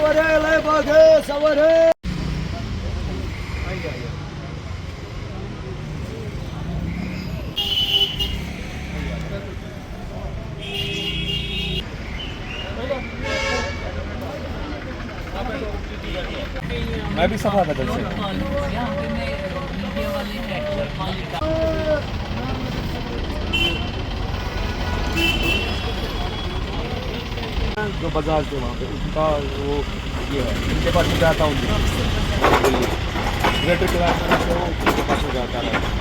सवरे ले भागे सवरे। मैं भी सफा बदल से जो बाजार से वहाँ पे उनका वो ये है, उनके पास में जाता हूँ ग्रेटर क्लास से वो उनके पास में जाता है।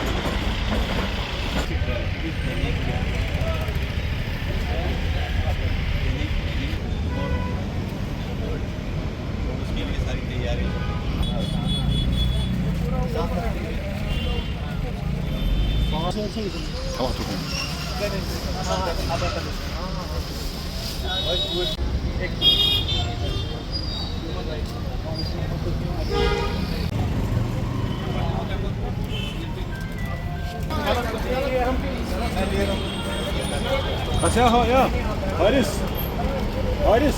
अच्छा हो या हारिस हारिस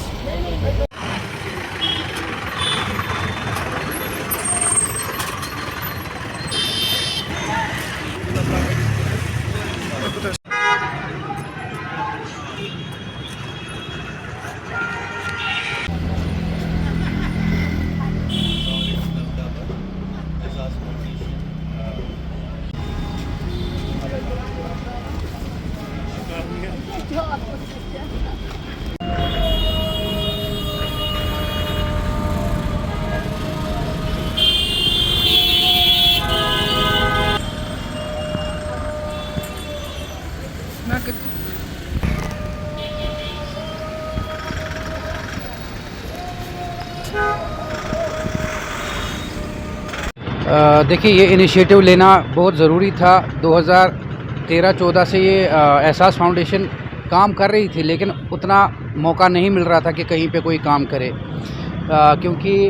देखिए, ये इनिशिएटिव लेना बहुत ज़रूरी था। 2013-14 से ये एहसास फाउंडेशन काम कर रही थी, लेकिन उतना मौका नहीं मिल रहा था कि कहीं पे कोई काम करे, क्योंकि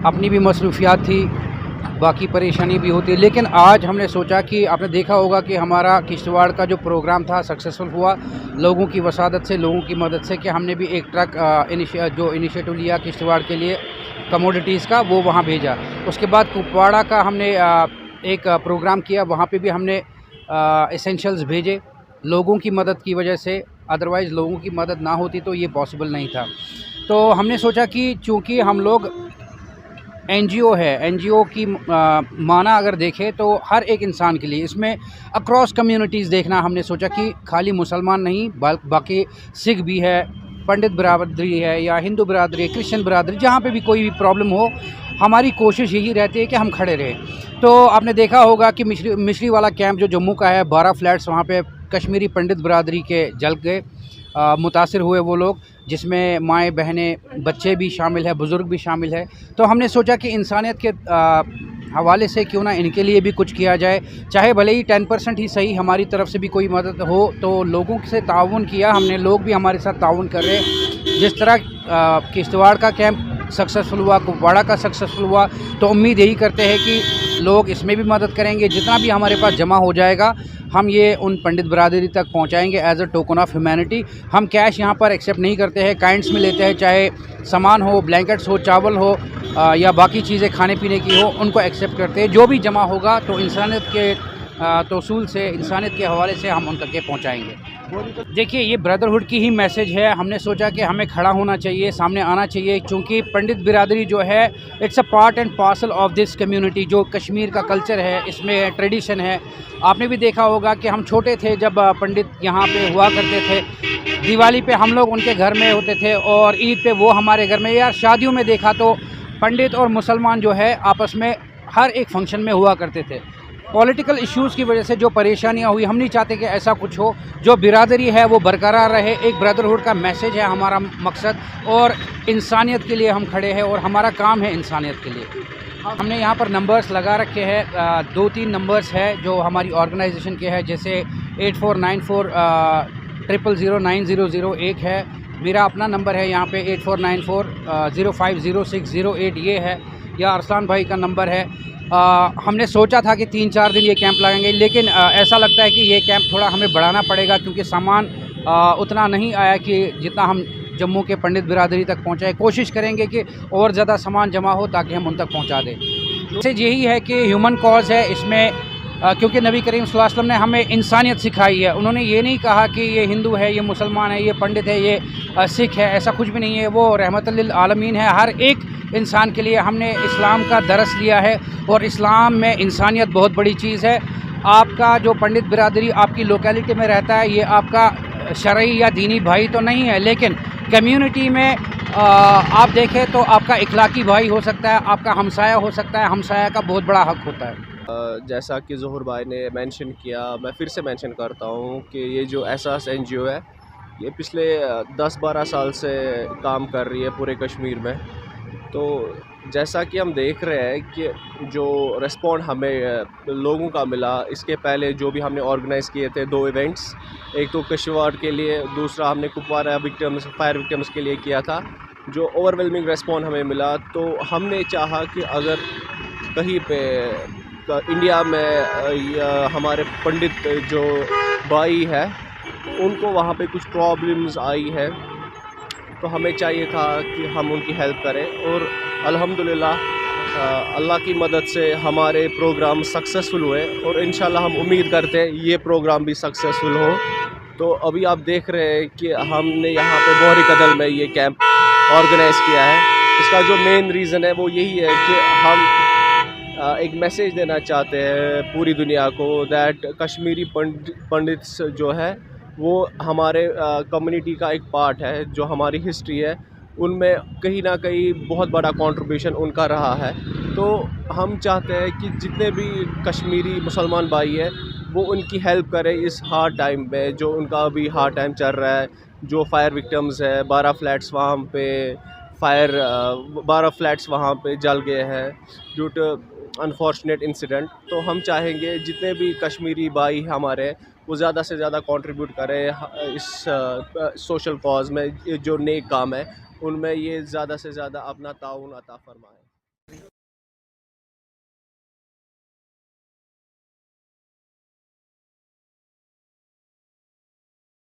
अपनी भी मसरूफियात थी, बाकी परेशानी भी होती है। लेकिन आज हमने सोचा कि आपने देखा होगा कि हमारा किश्तवाड़ का जो प्रोग्राम था सक्सेसफुल हुआ, लोगों की वसादत से, लोगों की मदद से, कि हमने भी एक ट्रक जो इनिशिएटिव लिया किश्तवाड़ के लिए कमोडिटीज़ का, वो वहाँ भेजा। उसके बाद कुपवाड़ा का हमने एक प्रोग्राम किया, वहाँ पे भी हमने एसेंशियल्स भेजे लोगों की मदद की वजह से। अदरवाइज़ लोगों की मदद ना होती तो ये पॉसिबल नहीं था। तो हमने सोचा कि चूँकि हम लोग एनजीओ है, एनजीओ की माना अगर देखें तो हर एक इंसान के लिए, इसमें अक्रॉस कम्युनिटीज़ देखना, हमने सोचा कि खाली मुसलमान नहीं बाकी सिख भी है, पंडित बिरादरी है, या हिंदू बिरादरी है, क्रिश्चियन बिरादरी, जहाँ पे भी कोई भी प्रॉब्लम हो, हमारी कोशिश यही रहती है कि हम खड़े रहें। तो आपने देखा होगा कि मिश्री वाला कैंप जो जम्मू का है, 12 फ्लैट्स वहाँ पे कश्मीरी पंडित बिरादरी के जल गए, मुतासिर हुए वो लोग, जिसमें माएँ बहनें बच्चे भी शामिल हैं, बुज़ुर्ग भी शामिल है। तो हमने सोचा कि इंसानियत के हवाले से क्यों ना इनके लिए भी कुछ किया जाए, चाहे भले ही 10% ही सही, हमारी तरफ से भी कोई मदद हो। तो लोगों से ताउन किया हमने, लोग भी हमारे साथ ताउन कर रहे हैं। जिस तरह किश्तवाड़ का कैंप सक्सेसफुल हुआ, कुपवाड़ा का सक्सेसफुल हुआ, तो उम्मीद यही करते हैं कि लोग इसमें भी मदद करेंगे। जितना भी हमारे पास जमा हो जाएगा, हम ये उन पंडित बिरादरी तक पहुंचाएंगे as a token of humanity. हम कैश यहाँ पर एक्सेप्ट नहीं करते हैं, काइंड्स में लेते हैं, चाहे सामान हो, ब्लैंकेट्स हो, चावल हो, या बाकी चीज़ें खाने पीने की हो, उनको एक्सेप्ट करते हैं। जो भी जमा होगा तो इंसानियत के तौसूल से, इंसानियत के हवाले से हम उन तक पहुँचाएँगे। देखिए, ये ब्रदरहुड की ही मैसेज है। हमने सोचा कि हमें खड़ा होना चाहिए, सामने आना चाहिए, क्योंकि पंडित बिरादरी जो है, it's a part and parcel of this community. जो कश्मीर का कल्चर है, इसमें ट्रेडिशन है। आपने भी देखा होगा कि हम छोटे थे जब पंडित यहाँ पे हुआ करते थे, दिवाली पे हम लोग उनके घर में होते थे, और ईद पे वो हमारे घर में, या शादियों में देखा तो पंडित और मुसलमान जो है आपस में हर एक फंक्शन में हुआ करते थे। पॉलिटिकल इश्यूज़ की वजह से जो परेशानियां हुई, हम नहीं चाहते कि ऐसा कुछ हो। जो बिरादरी है वो बरकरार रहे। एक ब्रदरहुड का मैसेज है हमारा मकसद, और इंसानियत के लिए हम खड़े हैं, और हमारा काम है इंसानियत के लिए। हमने यहाँ पर नंबर्स लगा रखे हैं, 2-3 नंबर्स है जो हमारी ऑर्गेनाइजेशन के हैं, जैसे 8494000900 है। मेरा अपना नंबर है यहाँ पे 8494050608 ये है, या अरसलान भाई का नंबर है। हमने सोचा था कि 3-4 दिन ये कैंप लगाएंगे, लेकिन ऐसा लगता है कि ये कैंप थोड़ा हमें बढ़ाना पड़ेगा, क्योंकि सामान उतना नहीं आया कि जितना हम जम्मू के पंडित बिरादरी तक पहुँचाए। कोशिश करेंगे कि और ज़्यादा सामान जमा हो ताकि हम उन तक पहुँचा दें। इससे यही है कि ह्यूमन कॉज है इसमें, क्योंकि नबी करीम सल्लल्लाहु अलैहि वसल्लम ने हमें इंसानियत सिखाई है। उन्होंने ये नहीं कहा कि ये हिंदू है, ये मुसलमान है, ये पंडित है, ये सिख है, ऐसा कुछ भी नहीं है। वो रहमतुल लिल आलमीन है हर एक इंसान के लिए। हमने इस्लाम का दरस लिया है और इस्लाम में इंसानियत बहुत बड़ी चीज़ है। आपका जो पंडित बिरादरी आपकी लोकेलिटी में रहता है, ये आपका शरई या दीनी भाई तो नहीं है, लेकिन कम्युनिटी में आप देखें तो आपका इखलाकी भाई हो सकता है, आपका हमसाया हो सकता है। हमसाया का बहुत बड़ा हक़ होता है। जैसा कि ज़ोहर भाई ने मेंशन किया, मैं फिर से मेंशन करता हूँ कि ये जो एहसास NGO है, ये पिछले 10-12 साल से काम कर रही है पूरे कश्मीर में। तो जैसा कि हम देख रहे हैं कि जो रिस्पॉन्ड हमें लोगों का मिला, इसके पहले जो भी हमने ऑर्गेनाइज़ किए थे 2 इवेंट्स, एक तो किश्तवाड़ के लिए, दूसरा हमने कुपवारा विक्टिम्स फायर विक्टिम्स के लिए किया था, जो ओवरवेलमिंग रिस्पॉन्ड हमें मिला। तो हमने चाहा कि अगर कहीं पे इंडिया में हमारे पंडित जो भाई है उनको वहाँ पे कुछ प्रॉब्लम्स आई है, तो हमें चाहिए था कि हम उनकी हेल्प करें। और अल्हम्दुलिल्लाह अल्लाह की मदद से हमारे प्रोग्राम सक्सेसफुल हुए और इंशाल्लाह हम उम्मीद करते हैं ये प्रोग्राम भी सक्सेसफुल हो। तो अभी आप देख रहे हैं कि हमने यहाँ पे बोहरी कदल में ये कैंप ऑर्गेनाइज़ किया है। इसका जो मेन रीज़न है वो यही है कि हम एक मैसेज देना चाहते हैं पूरी दुनिया को दैट कश्मीरी पंडित्स जो है वो हमारे कम्युनिटी का एक पार्ट है, जो हमारी हिस्ट्री है उनमें कहीं ना कहीं बहुत बड़ा कंट्रीब्यूशन उनका रहा है। तो हम चाहते हैं कि जितने भी कश्मीरी मुसलमान भाई हैं वो उनकी हेल्प करें इस हार्ड टाइम में, जो उनका अभी हार्ड टाइम चल रहा है। जो फायर विक्टिम्स है, 12 फ्लैट्स वहाँ पे 12 फ्लैट्स वहाँ पे जल गए हैं ड्यू टू अनफॉर्चुनेट इंसिडेंट। तो हम चाहेंगे जितने भी कश्मीरी भाई हमारे वो ज़्यादा से ज़्यादा कंट्रीब्यूट करें इस सोशल कॉज में, जो नेक काम है उनमें ये ज़्यादा से ज़्यादा अपना ताउन अता फरमाएं।